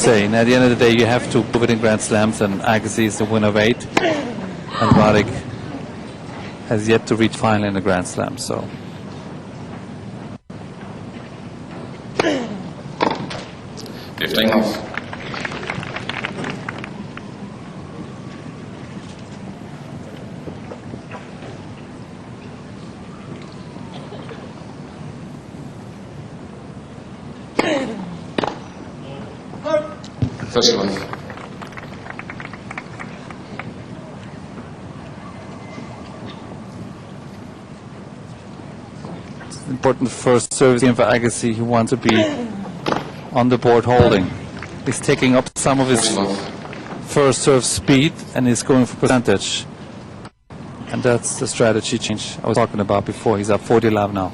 say. And at the end of the day, you have to put it in Grand Slams, and Agassi is the winner of 8. And Roddick has yet to reach final in the Grand Slam. So 15 off. Important first service game for Agassi. He wants to be on the board holding. He's taking up some of his first serve speed and he's going for percentage. And that's the strategy change I was talking about before. He's up 40 love now.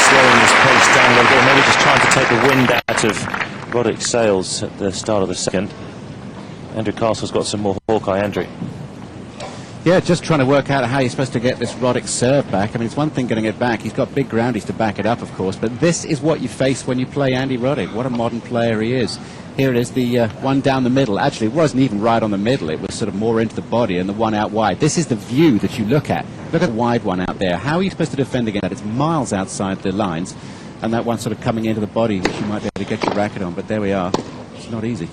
Slowing his pace down a little bit, maybe just trying to take the wind out of Roddick's sails at the start of the second. Andrew Castle's got some more Hawkeye. Andrew. Yeah, just trying to work out how you're supposed to get this Roddick serve back. I mean, it's one thing getting it back. He's got big groundies to back it up, of course, but this is what you face when you play Andy Roddick. What a modern player he is. Here it is, the one down the middle. Actually, it wasn't even right on the middle. It was sort of more into the body and the one out wide. This is the view that you look at. Look at the wide one out there. How are you supposed to defend against that? It's miles outside the lines, and that one sort of coming into the body, which you might be able to get your racket on. But there we are. It's not easy.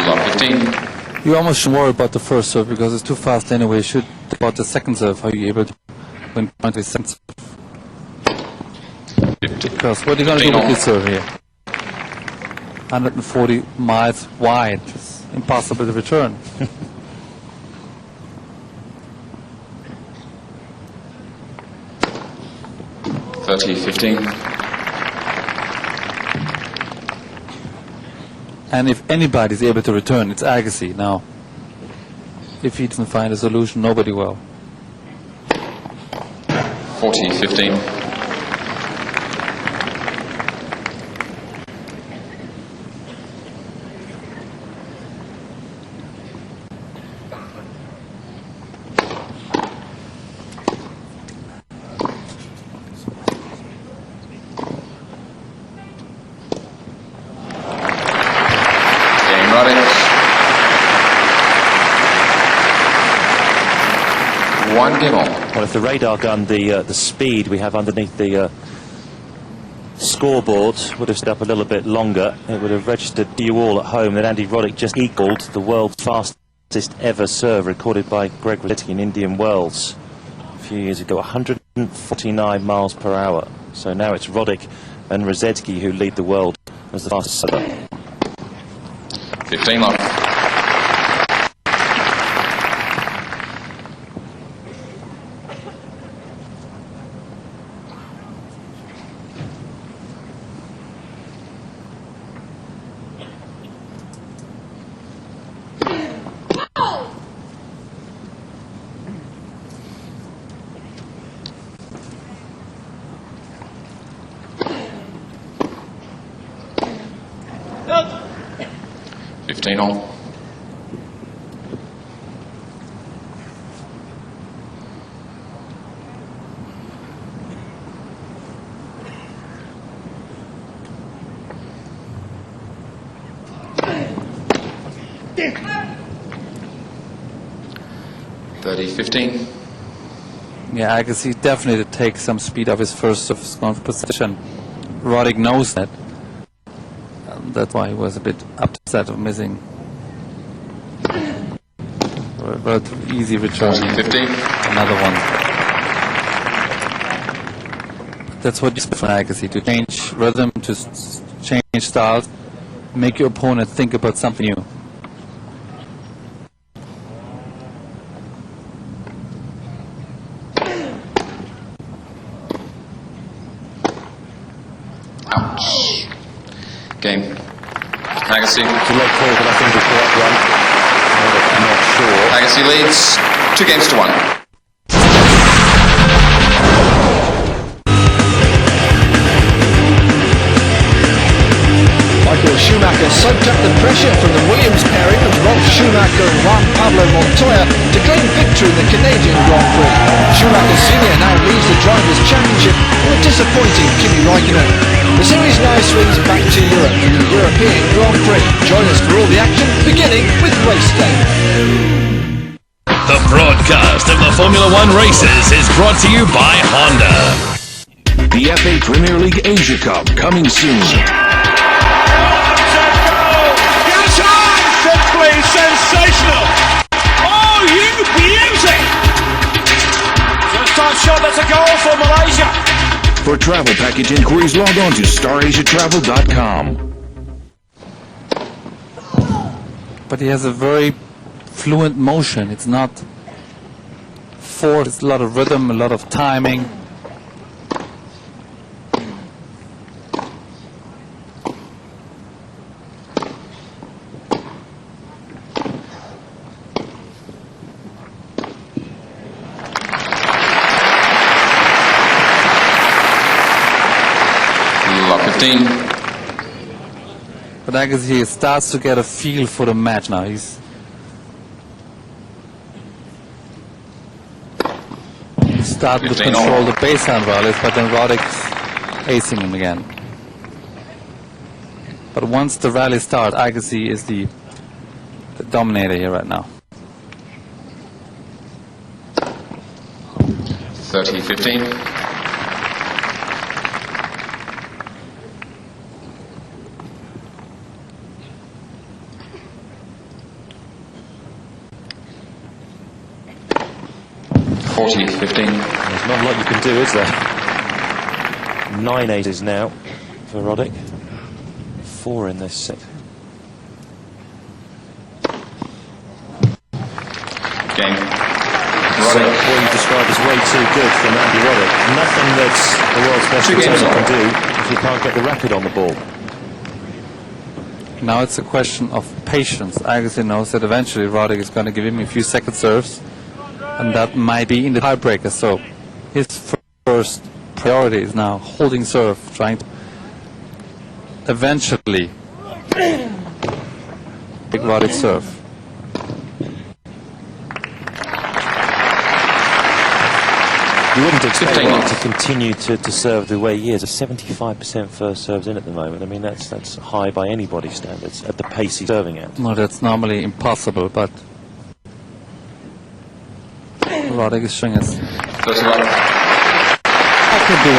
Love 15. You almost shouldn't worry about the first serve because it's too fast anyway. You should think about the second serve. How are you able to win point with second serve? Because what are you going to do with this serve here? 140 miles wide. It's impossible to return. $30-15. And if anybody's able to return, it's Agassi. Now, if he doesn't find a solution, nobody will. 40-15. One game on. Well, if the radar gun, the speed we have underneath the scoreboard would have stayed up a little bit longer, it would have registered to you all at home that Andy Roddick just equalled the world's fastest ever serve recorded by Greg Roddick in Indian Wells a few years ago, 149 miles per hour. So now it's Roddick and Rosetsky who lead the world as the fastest server. 15 love. On. $30-15. Yeah, Agassi definitely to take some speed off his first position. Roddick knows that. That's why he was a bit upset of missing. A relatively easy return. 15. Another one. That's what you expect from Agassi, to change rhythm, to change styles, make your opponent think about something new. Ouch. Game. Agassi. It's a late call, but I think the correct one. I'm not sure. Agassi leads 2-1. Michael Schumacher soaked up the pressure from the Williams pairing of Rob Schumacher and Juan Pablo Montoya to claim victory in the Canadian Grand Prix. Schumacher Sr. now leads the Drivers' Championship with a disappointing Kimi Raikkonen. The series now swings back to Europe in the European Grand Prix. Join us for all the action, beginning with race day. The broadcast of the Formula One races is brought to you by Honda. The FA Premier League Asia Cup coming soon. Simply sensational! Oh, you beauty! First time shot, that's a goal for Malaysia. For travel package inquiries, log on to starasiatravel.com. But he has a very fluent motion. It's not forced. It's a lot of rhythm, a lot of timing. Lap 15. But Agassi starts to get a feel for the match now. He's starting to 15 control all. the baseline rallies, but then Roddick's acing him again. But once the rally starts, Agassi is the dominator here right now. 30-15. There's not a lot you can do, is there? 9 aces now for Roddick. 4 in this set. Game. So what you described as way too good from Andy Roddick. Nothing that the world's best 2 games contender on. can do if you can't get the racket on the ball. Now it's a question of patience. Agassi knows that eventually Roddick is going to give him a few second serves, and that might be in the tiebreaker. So his first priority is now holding serve, trying to eventually take Roddick's serve. You wouldn't expect 15 him off. to continue to serve the way he is. A 75% first serves in at the moment. I mean, that's high by anybody's standards at the pace he's serving at. No, that's normally impossible, but Roddick is showing us. 31. I can do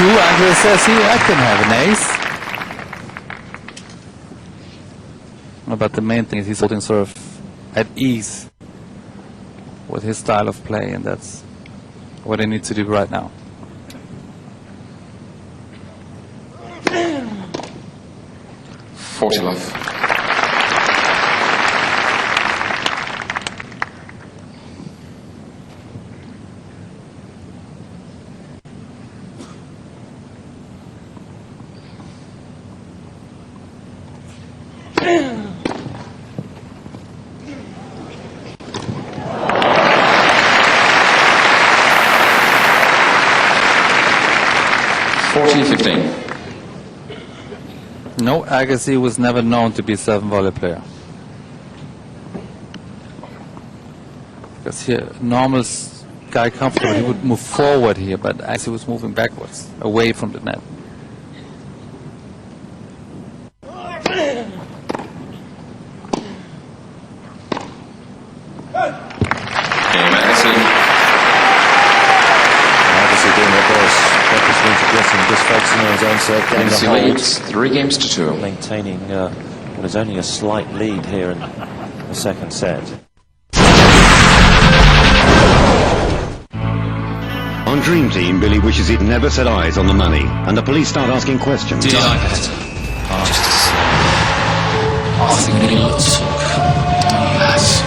1-2. Andrea says here, I can have an ace. But the main thing is he's holding serve at ease with his style of play, and that's what I need to do right now. Forty love. No, Agassi was never known to be a 7-volley player. Because here, normal guy comfortable, he would move forward here, but Agassi was moving backwards, away from the net. Game Agassi. Obviously doing what Boris Becker's been suggesting, just focusing on his own serve, getting Agassi the hold, leads 3-2. maintaining what is only a slight lead here in the second set. On Dream Team, Billy wishes he'd never set eyes on the money, and the police start asking questions. Did I better? Just to say. I think Neil took. Yes.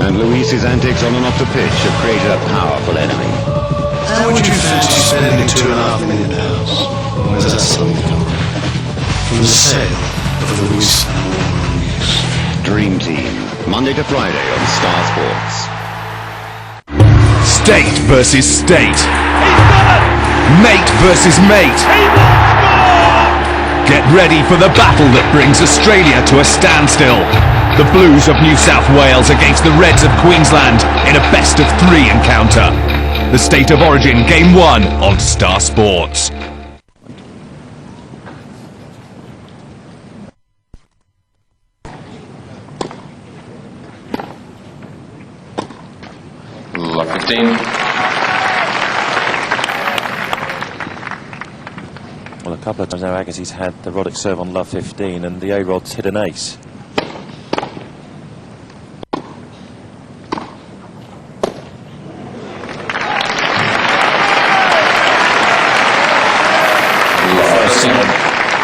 And Luis's antics on and off the pitch have created a powerful enemy. How would you fancy spending £2.5 million? Where's that suddenly come from? From the sale of Luis and Luis. Dream Team, Monday to Friday on Star Sports. State versus state. Mate versus mate. Get ready for the battle that brings Australia to a standstill. The Blues of New South Wales against the Reds of Queensland in a best-of-3 encounter. The State of Origin Game 1 on Star Sports. Love 15. Well, a couple of times now Agassi's had the Roddick serve on love 15 and the A-Rod's hit an ace.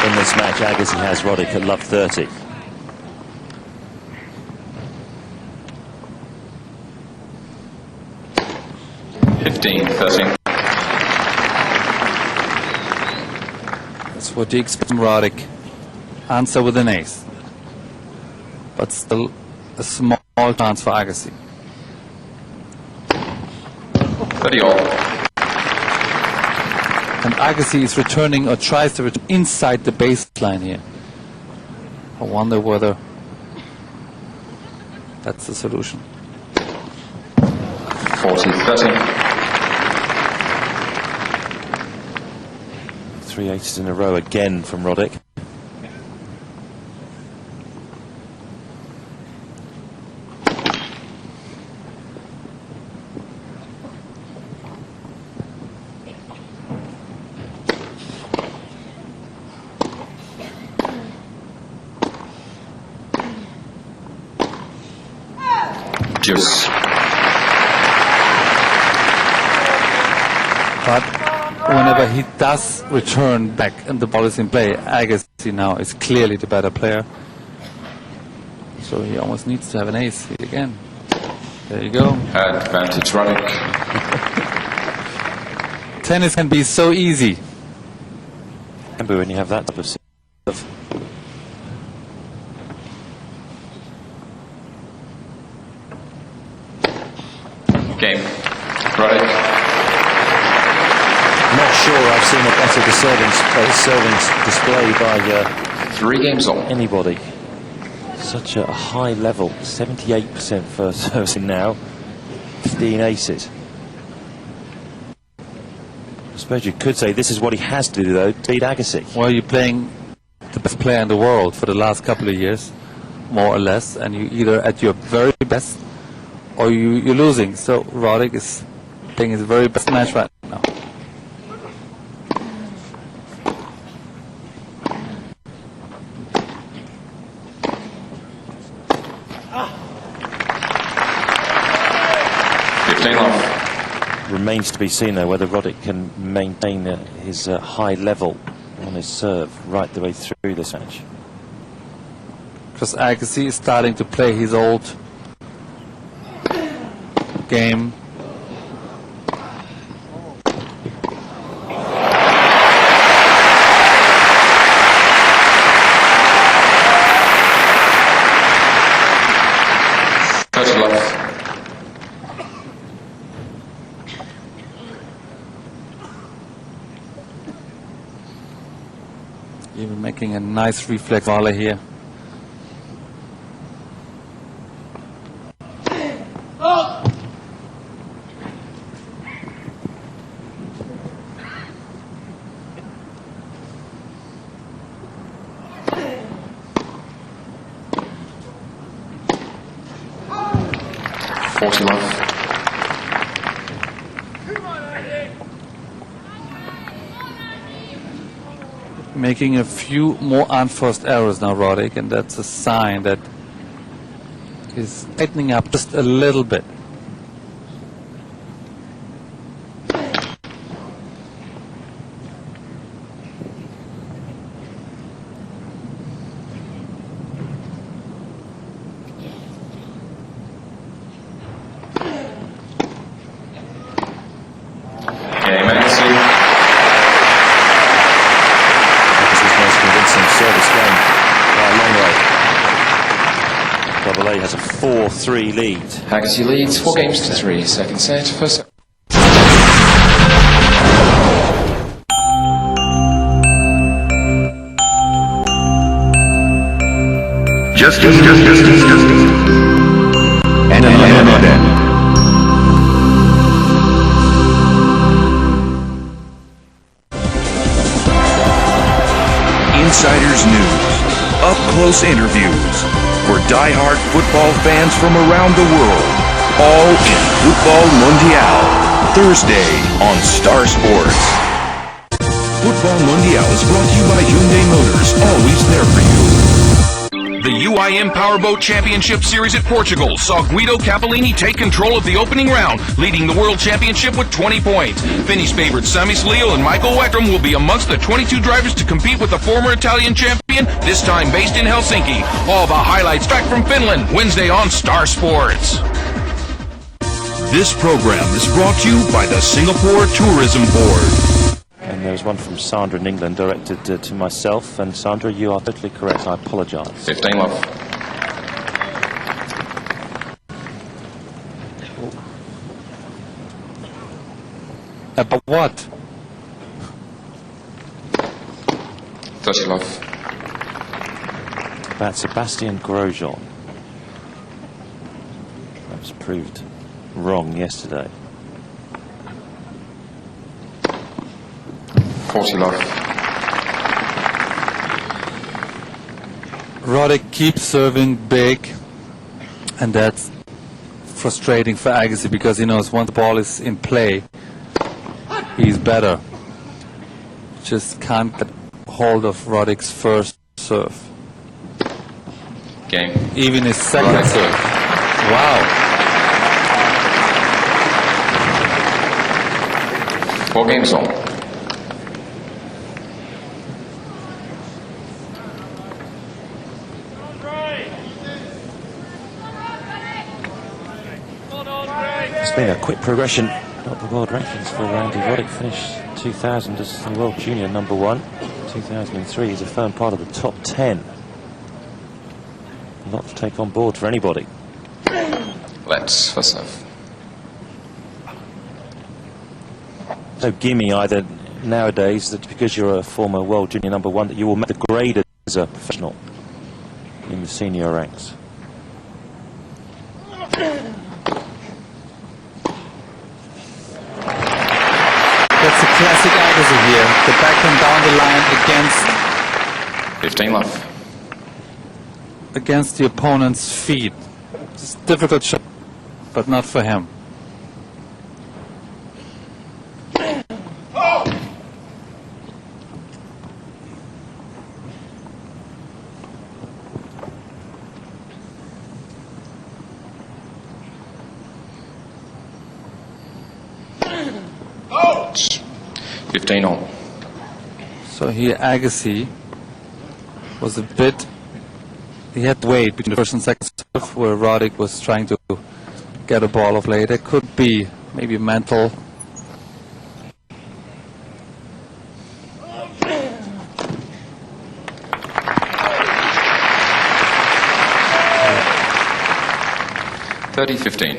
In this match, Agassi has Roddick at love 30. That's what you expect from Roddick. Answer with an ace. But still a small chance for Agassi. 30 all. And Agassi is returning or tries to return inside the baseline here. I wonder whether that's the solution. 40-30. 3 aces in a row again from Roddick. Juice. But whenever he does return back and the ball is in play, Agassi now is clearly the better player. So he almost needs to have an ace again. There you go. Advantage Roddick. Tennis can be so easy. Remember when you have that type of serve. Game. Roddick. Not sure I've seen a better serving display by 3 games all. anybody. Such a high level, 78% first servicing now, 15 aces. I suppose you could say this is what he has to do though, to beat Agassi. Well, you're playing the best player in the world for the last couple of years, more or less, and you either at your very best or you're losing. So Roddick is playing his very best match right now. Remains to be seen though whether Roddick can maintain his high level on his serve right the way through this match. Because Agassi is starting to play his old game. Even making a nice reflex volley here. Making a few more unforced errors now, Roddick, and that's a sign that he's tightening up just a little bit. 4-3 lead. Agassi leads 4 games to 3. Second set, first set. Just. And another. Insiders News. Up-close interviews for die-hard football fans from around the world. All in Football Mundial. Thursday on Star Sports. Football Mundial is brought to you by Hyundai Motors. Always there for you. The UIM Powerboat Championship Series at Portugal saw Guido Capellini take control of the opening round, leading the World Championship with 20 points. Finnish favorites Sami Salio and Michael Weckram will be amongst the 22 drivers to compete with the former Italian champion, this time based in Helsinki. All the highlights back from Finland, Wednesday on Star Sports. This program is brought to you by the Singapore Tourism Board. And there was one from Sandra in England directed to myself. And Sandra, you are totally correct. I apologise. 15 love. But what? 30 love. About Sebastian Grosjean. That was proved wrong yesterday. 40 love. Roddick keeps serving big, and that's frustrating for Agassi because he knows once the ball is in play, he's better. Just can't get hold of Roddick's first serve. Game. Even his second Roddick. serve. Wow. 4 games on. It's been a quick progression of the world rankings for Andy Roddick. Finished 2000 as the world junior #1. 2003 is a firm part of the top 10. A lot to take on board for anybody. Let's first serve. No gimme either nowadays that because you're a former world junior #1 that you will make the grade as a professional in the senior ranks. That's a classic Agassi here. The backhand down the line 15 love. against the opponent's feet. It's a difficult shot, but not for him. Oh! 15 all. So here Agassi was a bit, he had to wait between the first and second serve where Roddick was trying to get a ball of late. It could be maybe mental. Thirty 15.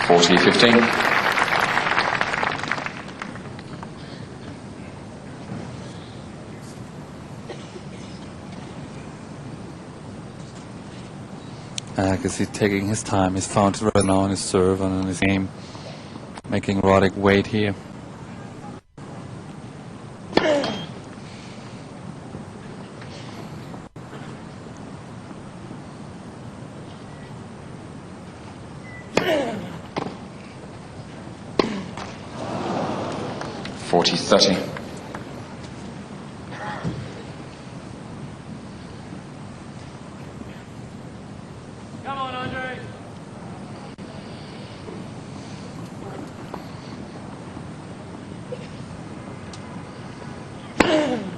Forty 15. Agassi taking his time. He's found it right now on his serve and on his game, making Roddick wait here. Forty 30. Come on, Andre.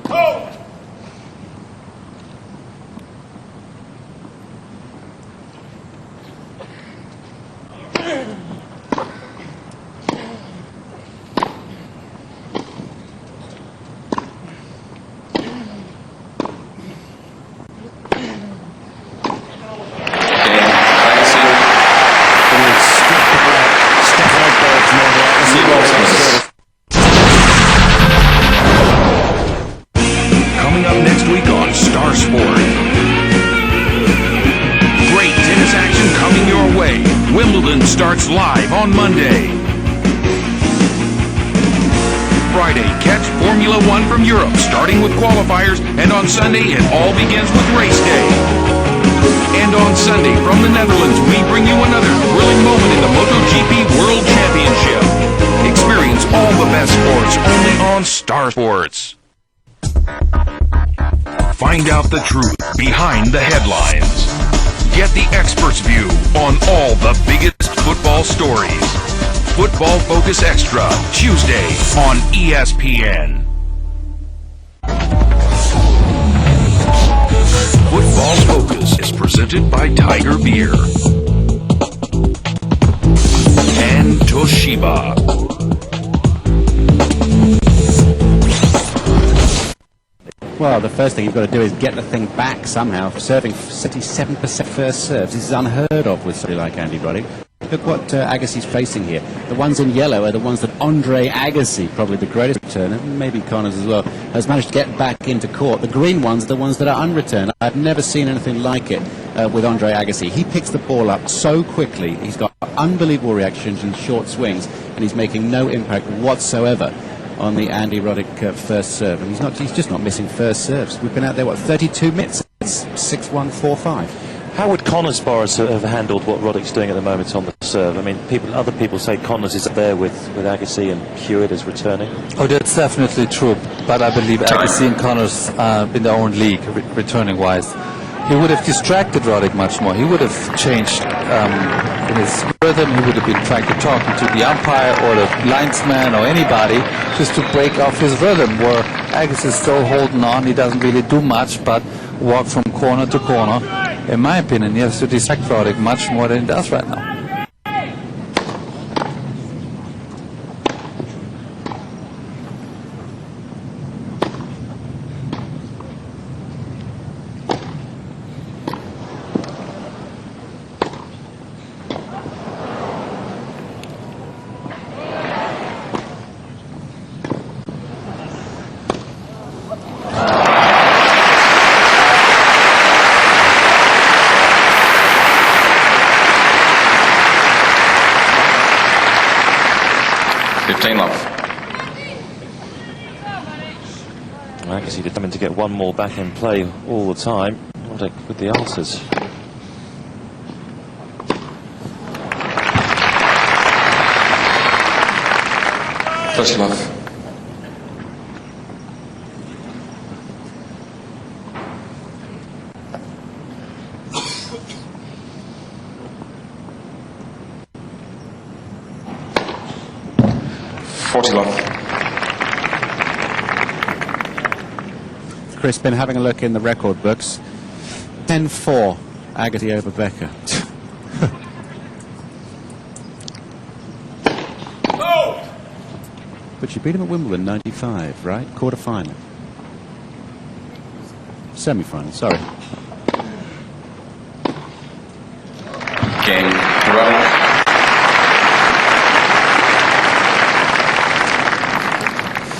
Oh! on Monday. Friday, catch Formula One from Europe, starting with qualifiers, and on Sunday, it all begins with race day. And on Sunday, from the Netherlands, we bring you another thrilling moment in the MotoGP World Championship. Experience all the best sports only on Star Sports. Find out the truth behind the headlines. Get the expert's view on all the biggest football stories. Football Focus Extra, Tuesday on ESPN. Football Focus is presented by Tiger Beer and Toshiba. Well, the first thing you've got to do is get the thing back somehow. Serving 77% first serves. This is unheard of with somebody like Andy Roddick. Look what Agassi's facing here. The ones in yellow are the ones that Andre Agassi, probably the greatest returner, maybe Connors as well, has managed to get back into court. The green ones are the ones that are unreturned. I've never seen anything like it with Andre Agassi. He picks the ball up so quickly. He's got unbelievable reactions and short swings, and he's making no impact whatsoever on the Andy Roddick first serve. And he's just not missing first serves. We've been out there, 32 minutes? It's 6-1, 4-5. How would Connors Boris have handled what Roddick's doing at the moment on the serve? I mean, other people say Connors is up there with Agassi and Hewitt is returning. Oh, that's definitely true. But I believe Agassi and Connors in their own league, returning-wise. He would have distracted Roddick much more. He would have changed in his rhythm. He would have been trying to talk to the umpire or the linesman or anybody just to break off his rhythm, where Agassi is still holding on. He doesn't really do much but walk from corner to corner. In my opinion, he has to distract Roddick much more than he does right now. Agassi determined to get one more back in play all the time. Roddick with the answers. First love. Chris, been having a look in the record books. 10-4, Agassi over Becker. But you beat him at Wimbledon 95, right? Quarter-final. Semi-final, sorry. Game running.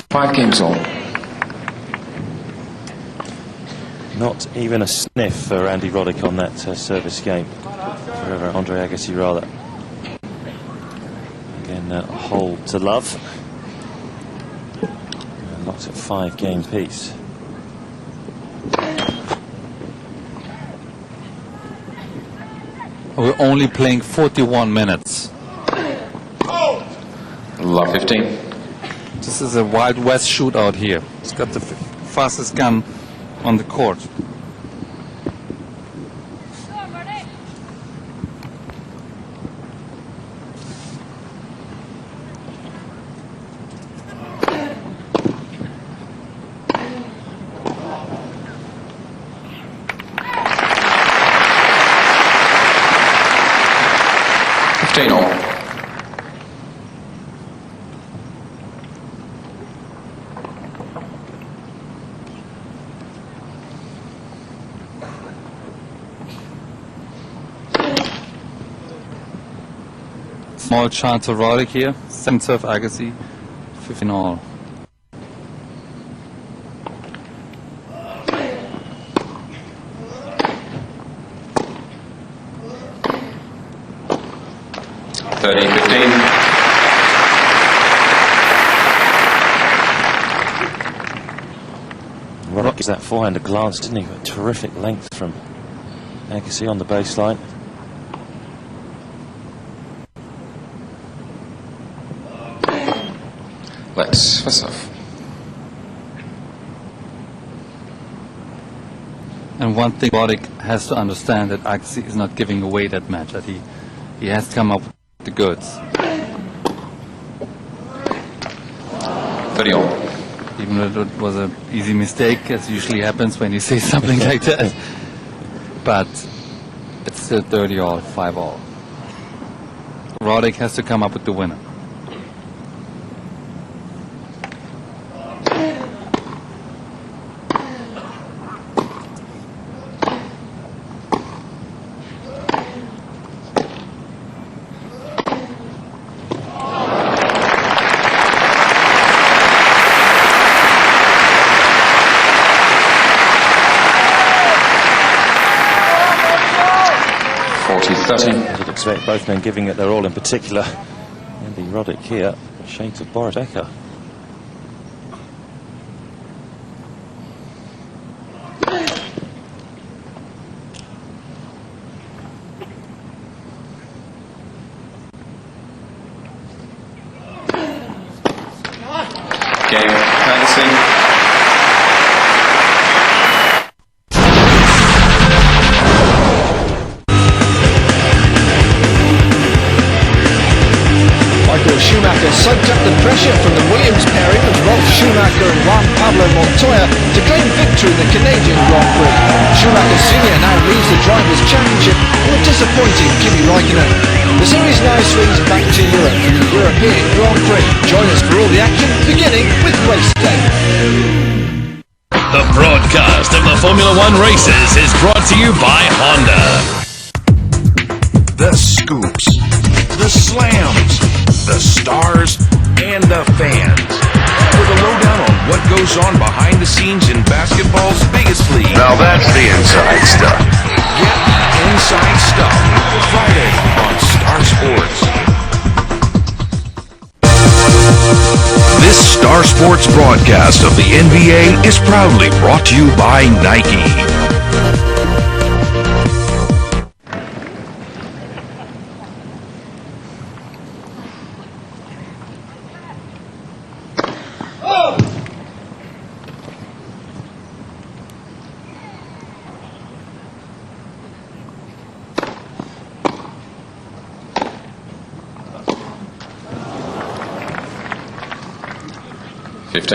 Five games all. Not even a sniff for Andy Roddick on that service game. For Andre Agassi, rather. Again, a hole to love. And locked at 5-game piece. We're only playing 41 minutes. Love 15. This is a Wild West shootout here. He's got the fastest gun on the court. Small chance of Roddick here. Second serve Agassi. 15 all. 30-15. Roddick gives that forehand a glance, didn't he? But terrific length from Agassi on the baseline. Let's face off. And one thing Roddick has to understand, that Agassi is not giving away that match, that he has to come up with the goods. 30 all. Even though it was an easy mistake, as usually happens when you say something like that. But it's still 30 all, 5 all. Roddick has to come up with the winner. You'd expect both men giving it their all, in particular Andy Roddick here, shades of Boris Becker. Game, Agassi. Schumacher soaked up the pressure from the Williams pairing of Rolf Schumacher and Juan Pablo Montoya to claim victory in the Canadian Grand Prix. Schumacher Sr. now leads the Drivers' Championship on a disappointing Kimi Raikkonen. The series now swings back to Europe for the European Grand Prix. Join us for all the action, beginning with race day. The broadcast of the Formula One races is brought to you by Honda. The scoops, the slams, the stars, and the fans. For the lowdown on what goes on behind the scenes in basketball's biggest league. Now that's the inside stuff. Get the inside stuff Friday on Star Sports. This Star Sports broadcast of the NBA is proudly brought to you by Nike.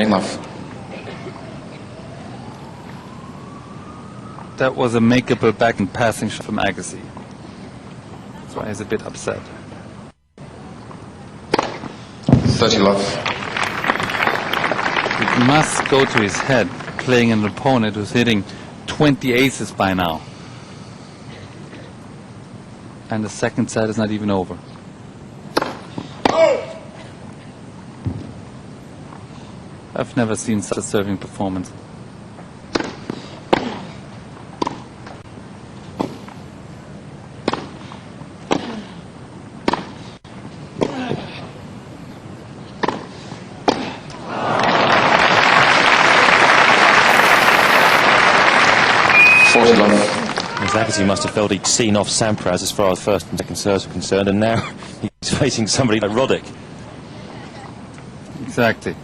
Love. That was a makeable back and passing shot from Agassi. That's why he's a bit upset. 30 love. It must go to his head, playing an opponent who's hitting 20 aces by now. And the second set is not even over. I've never seen such a serving performance. Agassi must have felt he'd seen off Sampras as far as first and second serves are concerned, and now he's facing somebody like Roddick. Exactly.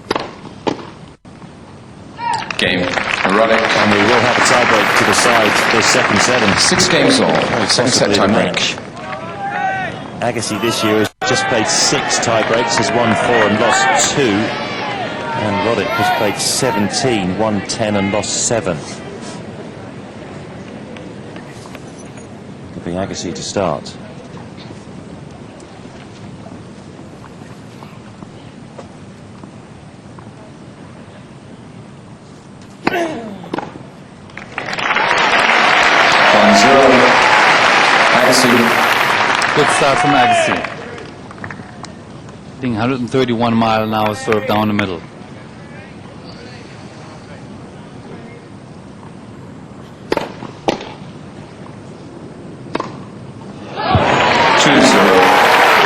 Game, Roddick. And we will have a tiebreak to decide the second set. And 6 games all. Second set possibly the tiebreak. Agassi this year has just played 6 tiebreaks, has won 4 and lost 2. And Roddick has played 17, won 10 and lost 7. It'll be Agassi to start. Good start from Agassi. Hitting 131 mile an hour serve down the middle.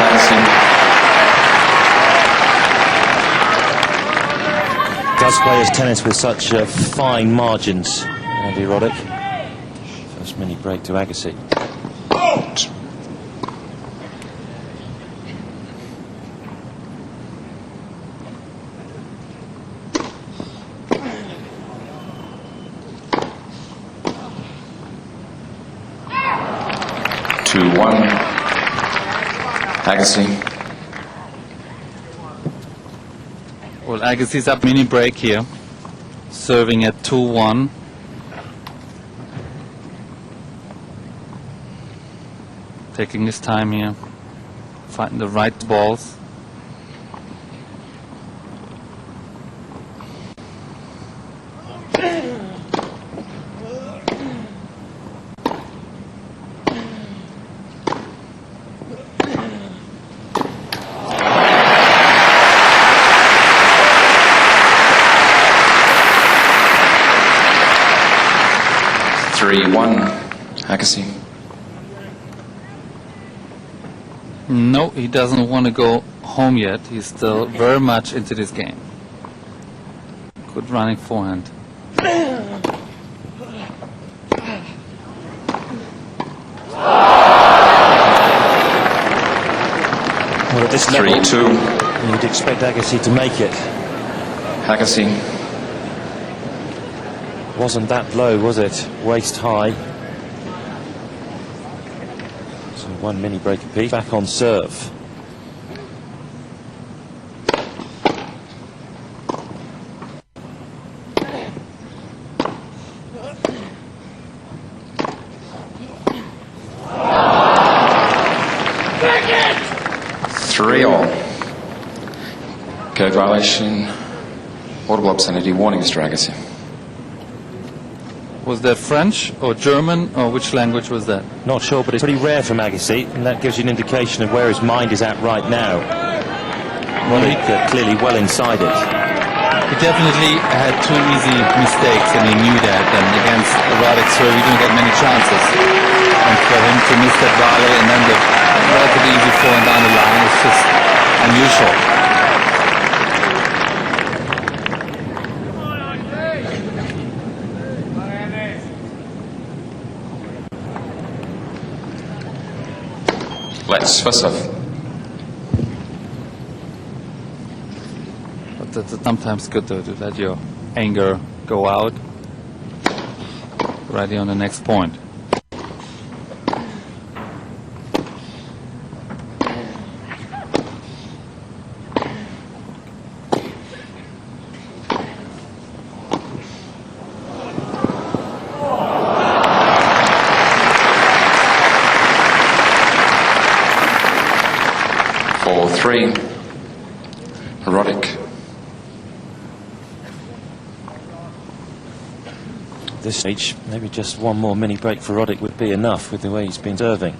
Agassi. does play his tennis with such fine margins, Andy Roddick. First mini break to Agassi. 2-1. Agassi. Well, Agassi's up mini break here, serving at 2-1. Taking his time here, fighting the right balls. Agassi. No, he doesn't want to go home yet. He's still very much into this game. Good running forehand. Well, at this level, 3-2. you'd expect Agassi to make it. Agassi. Wasn't that low, was it? Waist high. So one mini break apiece. Back on serve. Three all. Code violation. Audible obscenity. Warning, Mr. Agassi. Was that French or German or which language was that? Not sure, but it's pretty rare from Agassi, and that gives you an indication of where his mind is at right now. Roddick clearly well inside it. He definitely had two easy mistakes, and he knew that. And against Roddick, so he didn't get many chances. And for him to miss that volley and then the relatively easy forehand down the line is just unusual. Let's first off. But it's sometimes good to let your anger go out right here on the next point. Three. Roddick. At this stage, maybe just one more mini break for Roddick would be enough with the way he's been serving.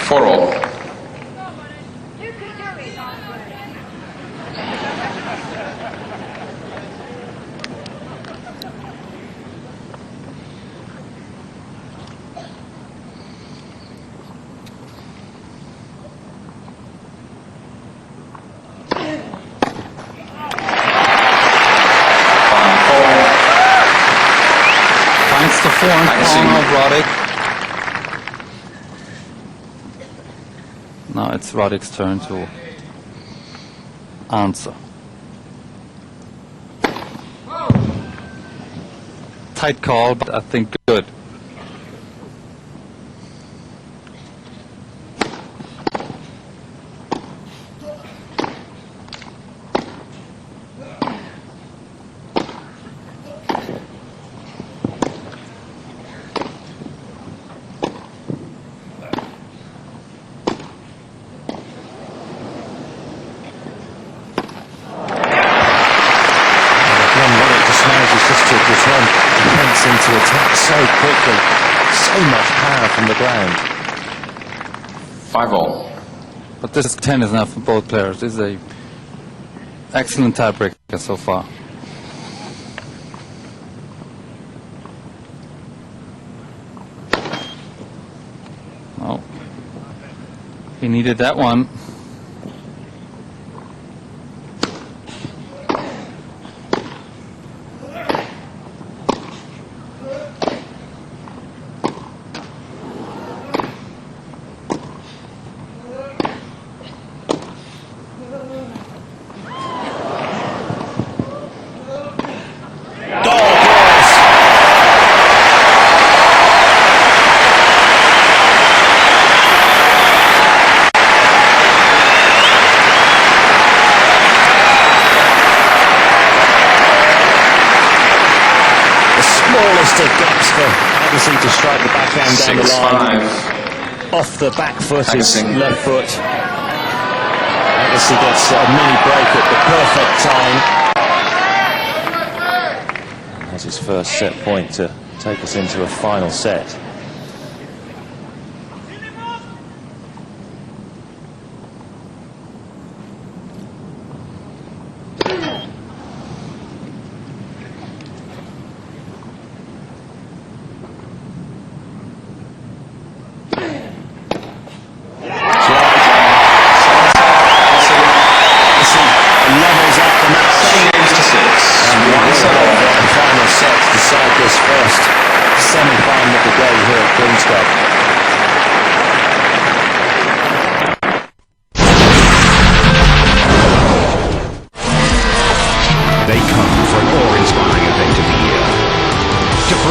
For all. Finds the forehand corner of Roddick. Now it's Roddick's turn to answer. Tight call, but I think good. Into attack so quickly, so much power from the ground. 5-all. But this is 10 is enough for both players. This is a excellent tiebreaker so far. Oh, he needed that one. Smallest of gaps for Agassi to strike the backhand down the line. 6-5. Off the back foot, his Agassi. left foot. Agassi gets a mini break at the perfect time. That's his first set point to take us into a final set.